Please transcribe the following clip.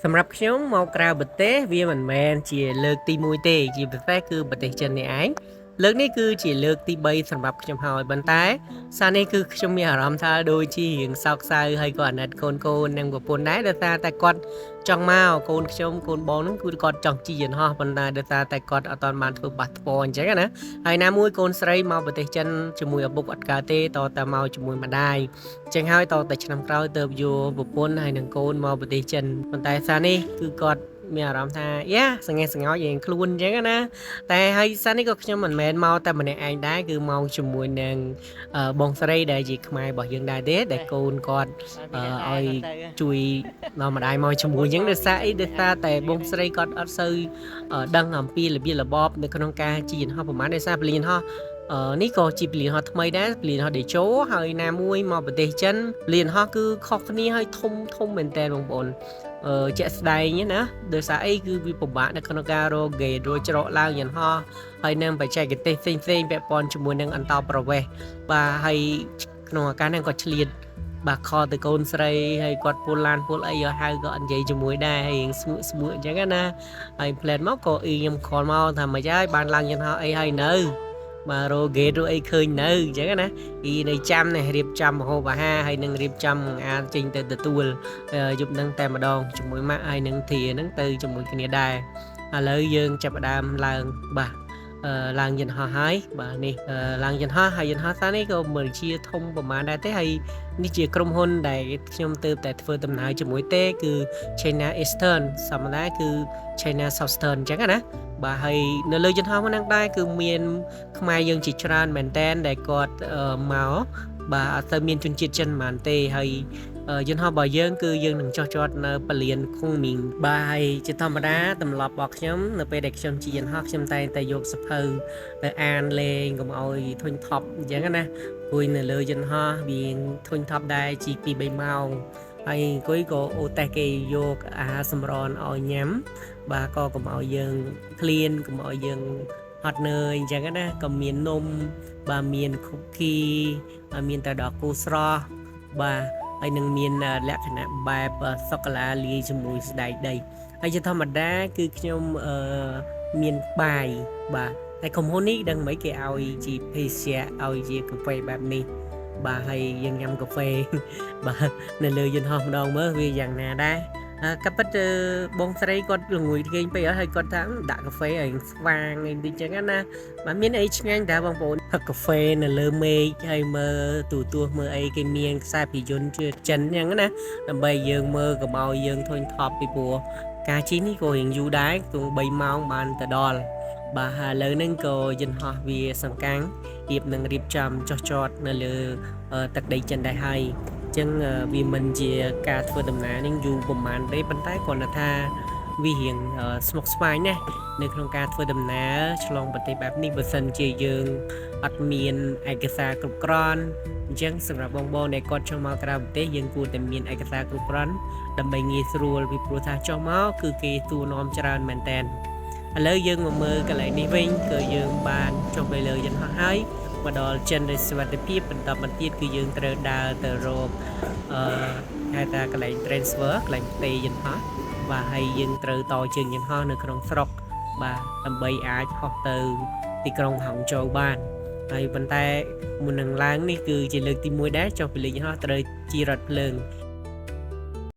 สำหรับខ្ញុំមកក្រៅប្រទេសវាមិនមែនជាលើកទី1ទេជាពិសេសគឺប្រទេសចិននេះឯងលើកនេះគឺជាលើកទី3សម្រាប់ខ្ញុំហើយប៉ុន្តែសារនេះគឺខ្ញុំមានអារម្មណ៍ថាដូចជារៀងសោកសៅហើយក៏អាណិតកូនកូននិងប្រពន្ធដែរដោយសារតែគាត់ចង់មកកូនខ្ញុំកូនបងហ្នឹងគឺគាត់ចង់ជិះយន្តហោះប៉ុន្តែដោយសារតែគាត់អត់ទាន់បានធ្វើប៉ាសពតអញ្ចឹងណាហើយណាមួយកូនស្រីមកប្រទេសចិនជាមួយឪពុកអត់កើតទេតតែមកជាមួយម្ដាយអញ្ចឹងហើយតតែឆ្នាំក្រោយទៅយកប្រពន្ធហើយនឹងកូនមកប្រទេសចិនប៉ុន្តែសារនេះគឺគាត់មានអារម្មណ៍ថាយ៉ាសង្ហេះសង្ហោចយ៉ាងខ្លួនអញ្ចឹងណាតែហើយសារនេះក៏ខ្ញុំមិនមែនមកតែម្នាក់ឯងដែរគឺមកជាមួយនឹងបងស្រីដែលជាខ្មែររបស់យើងដែរទេដែលកូនគាត់ឲ្យជួយដល់ម្ដាយមកជាមួយអញ្ចឹងដោយសារអីដោយសារតែបងស្រីគាត់អត់សូវដឹងអំពីរបៀបរបបនៅក្នុងការជិះយន្តហោះប្រហែលដោយសារពលានហោះនេះក៏ជាពលានហោះថ្មីដែរពលានហោះតេជោហើយណាមួយមកប្រទេសចិនពលានហោះគឺខុសគ្នាហើយធំមែនតើបងប្អូនជាក់ស្ដែងណាដោយសារអីគឺវាពិបាកនៅក្នុងការរកហ្គេតរួចច្រកឡើងយន្តហោះហើយនឹងបច្ចេកទេសផ្សេងពាក់ព័ន្ធជាមួយនឹងអន្តោប្រវេសន៍បាទហើយក្នុងឱកាសហ្នឹងក៏ឆ្លៀតបាទខទៅកូនស្រីហើយគាត់ពូលឡានពូលអីឲ្យហៅក៏និយាយជាមួយដែរហើយស្មួកអញ្ចឹងណាហើយផ្លែតមកក៏ខ្ញុំខលមកថាមិនហើយបានឡើងយន្តហោះអីហើយនៅបាទរោហ្គេតរោអីឃើញនៅអញ្ចឹងណានៅចាំនេះរៀបចំម្ហូបអាហារហើយនឹងរៀបចំអានចេញទៅទទួលយប់នឹងតែម្ដងជាមួយម៉ាក់ហើយនឹងធាហ្នឹងទៅជាមួយគ្នាដែរឥឡូវយើងចាប់ផ្ដើមឡើងបាទឡើងយន្តហោះហើយបាទនេះឡើងយន្តហោះហើយយន្តហោះសារនេះក៏មិនជាធំប្រហែលដែរទេហើយនេះជាក្រុមហ៊ុនដែលខ្ញុំទើបតែធ្វើដំណើរជាមួយទេគឺ China Eastern សមតាគឺ China Southern អញ្ចឹងណាបាទហើយនៅលើយន្តហោះហ្នឹងដែរគឺមានខ្មែរយើងជាច្រើនមែនតែនដែលគាត់មកបាទអត់ទៅមានជនជាតិចិនប៉ុន្មានទេហើយយន្តហោះរបស់យើងគឺយើងនឹងចុះចតនៅពលានខុងមីងបាទហើយជាធម្មតាទម្លាប់របស់ខ្ញុំនៅពេលដែលខ្ញុំជិះយន្តហោះខ្ញុំតែងតែយកសភៅទៅអានលេងកុំឲ្យធុញថប់អញ្ចឹងណាអង្គុយនៅលើយន្តហោះវាធុញថប់ដែរជី2-3ម៉ោងហើយអង្គុយក៏អូតែគេយកអាហារសម្រន់ឲ្យញ៉ាំបាទក៏កុំឲ្យយើងឃ្លានកុំឲ្យយើងហត់នឿយអញ្ចឹងណាក៏មាននំបាទមានគុកគីមានតែដកគូស្រស់បាទហើយនឹងមានលក្ខណៈបែបសូកូឡាលាយជាមួយស្ដែកដីហើយជាធម្មតាគឺខ្ញុំមានបាយបាទតែក្រុមហ៊ុននេះដឹងមិនគេឲ្យជាភេសជ្ជៈឲ្យជាកាហ្វេបែបនេះបាទហើយយើងញ៉ាំកាហ្វេបាទនៅលើយន្តហោះម្ដងមើលវាយ៉ាងណាដែរកាពិតបងស្រីគាត់ល្ងួយគេងពេកហើយគាត់ថាដាក់កាហ្វេឲ្យស្វាងអីតិចចឹងណាបាទមានអីឆ្ងាញ់ដែរបងប្អូនកាហ្វេនៅលើមេឃហើយមើលទូទួសមើលអីគេមានខ្សែភាពយន្តជាចិនចឹងណាដើម្បីយើងមើលកុំឲ្យយើងធុញថប់ពីព្រោះការជិះនេះក៏រៀងយូរដែរទង3ម៉ោងបានទៅដល់បាទហើយឥឡូវហ្នឹងក៏យន្តហោះវាសង្កាំងនឹងរៀបចំចុះចតនៅលើទឹកដីចិនដែរហើយចឹងវាមិនជាការធ្វើដំណើរនឹងយូរប្រហែលទេប៉ុន្តែគ្រាន់តែថាវារៀងស្មុគស្មាញណាស់នៅក្នុងការធ្វើដំណើរឆ្លងប្រទេសបែបនេះបើសិនជាយើងអត់មានឯកសារគ្រប់គ្រាន់អញ្ចឹងសម្រាប់បងដែលគាត់ចង់មកក្រៅប្រទេសយើងគួរតែមានឯកសារគ្រប់គ្រាន់ដើម្បីងាយស្រួលពីព្រោះថាចុះមកគឺគេទួនាំច្រើនមែនតើឥឡូវយើងមកមើលកន្លែងនេះវិញគឺយើងបានចុះទៅលើយន្តហោះហើយមកដល់ចិនដោយសុវត្ថិភាពបន្តមកទៀតគឺយើងត្រូវដើរទៅរកហៅថាកន្លែង transfer កន្លែងផ្ទេរយន្តហោះបាទហើយយើងត្រូវតជើងយន្តហោះនៅក្នុងស្រុកបាទដើម្បីអាចហោះទៅទីក្រុងហងជូវបានហើយប៉ុន្តែមុននឹងឡើងនេះគឺជាលើកទី1ដែរចុះពីលើយន្តហោះត្រូវជិះរថភ្លើង